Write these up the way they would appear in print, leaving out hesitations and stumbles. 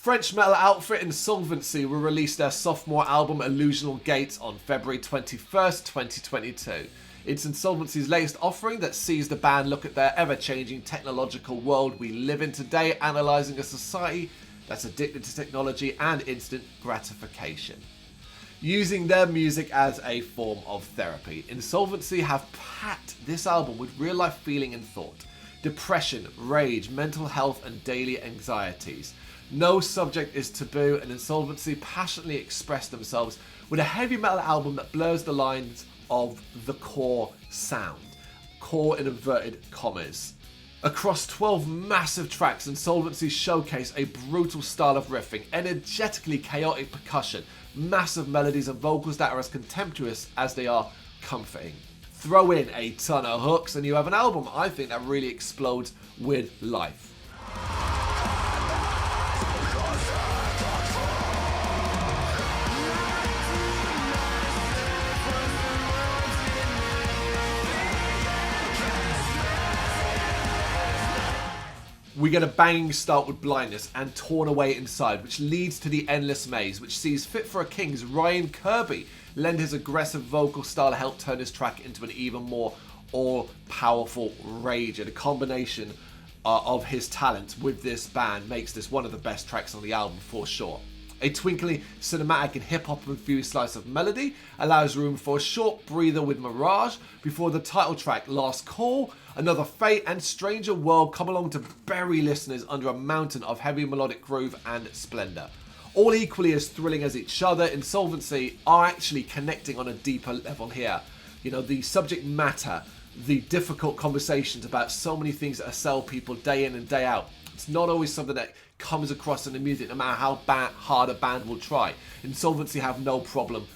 French metal outfit Insolvency will release their sophomore album Illusional Gates on February 21st, 2022. It's Insolvency's latest offering that sees the band look at their ever-changing technological world we live in today, analysing a society that's addicted to technology and instant gratification. Using their music as a form of therapy, Insolvency have packed this album with real-life feeling and thought. Depression, rage, mental health and daily anxieties. No subject is taboo, and Insolvency passionately express themselves with a heavy metal album that blurs the lines of the core sound. Core in inverted commas. Across 12 massive tracks, Insolvency showcase a brutal style of riffing, energetically chaotic percussion, massive melodies and vocals that are as contemptuous as they are comforting. Throw in a ton of hooks and you have an album, I think, that really explodes with life. We get a banging start with Blindness and Torn Away Inside, which leads to The Endless Maze, which sees Fit for a King's Ryan Kirby lend his aggressive vocal style to help turn his track into an even more all-powerful rage. And a combination of his talents with this band makes this one of the best tracks on the album for sure. A twinkly, cinematic and hip-hop infused slice of melody allows room for a short breather with Mirage before the title track Last Call. Another Fate and Stranger World come along to bury listeners under a mountain of heavy melodic groove and splendour. All equally as thrilling as each other, Insolvency are actually connecting on a deeper level here. You know, the subject matter, the difficult conversations about so many things that assail people day in and day out. It's not always something that comes across in the music, no matter how hard a band will try. Insolvency have no problem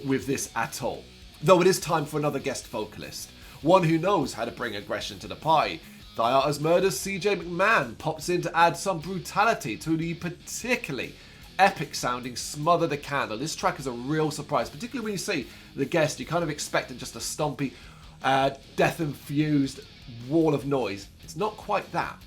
with this at all. Though it is time for another guest vocalist. One who knows how to bring aggression to the party. Diarta's Murder's CJ McMahon pops in to add some brutality to the particularly epic sounding Smother the Candle. This track is a real surprise, particularly when you see the guest. You kind of expected just a stompy, death-infused wall of noise. It's not quite that.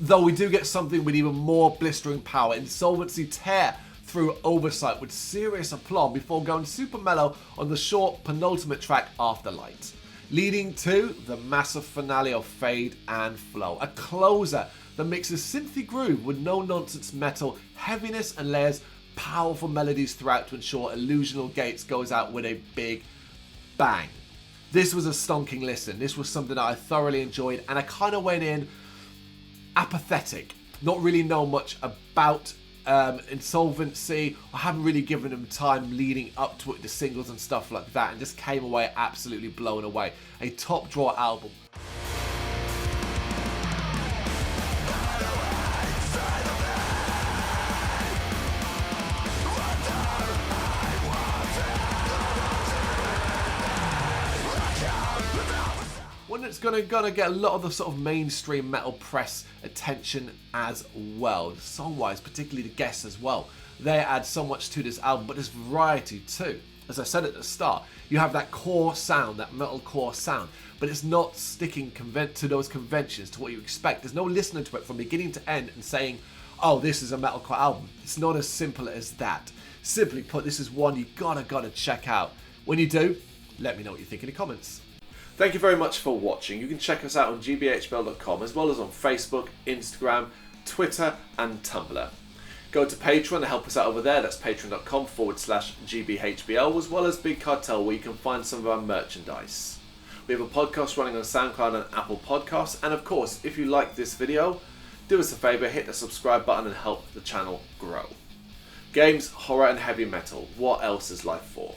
Though we do get something with even more blistering power. Insolvency tear through Oversight with serious aplomb before going super mellow on the short penultimate track Afterlight, leading to the massive finale of Fade and Flow, a closer that mixes synthy groove with no-nonsense metal, heaviness and layers powerful melodies throughout to ensure Illusional Gates goes out with a big bang. This was a stonking listen. This was something that I thoroughly enjoyed, and I kind of went in apathetic, not really know much about Insolvency. I haven't really given them time leading up to it, the singles and stuff like that, and just came away absolutely blown away. A top draw album. One that's gonna get a lot of the sort of mainstream metal press attention as well. Song-wise, particularly the guests as well. They add so much to this album, but there's variety too. As I said at the start, you have that core sound, that metal core sound, but it's not sticking to those conventions, to what you expect. There's no listening to it from beginning to end and saying, oh, this is a metalcore album. It's not as simple as that. Simply put, this is one you gotta check out. When you do, let me know what you think in the comments. Thank you very much for watching. You can check us out on gbhbl.com as well as on Facebook, Instagram, Twitter and Tumblr. Go to Patreon to help us out over there. That's patreon.com/gbhbl, as well as Big Cartel, where you can find some of our merchandise. We have a podcast running on SoundCloud and Apple Podcasts. And of course, if you like this video, do us a favour, hit the subscribe button and help the channel grow. Games, horror and heavy metal. What else is life for?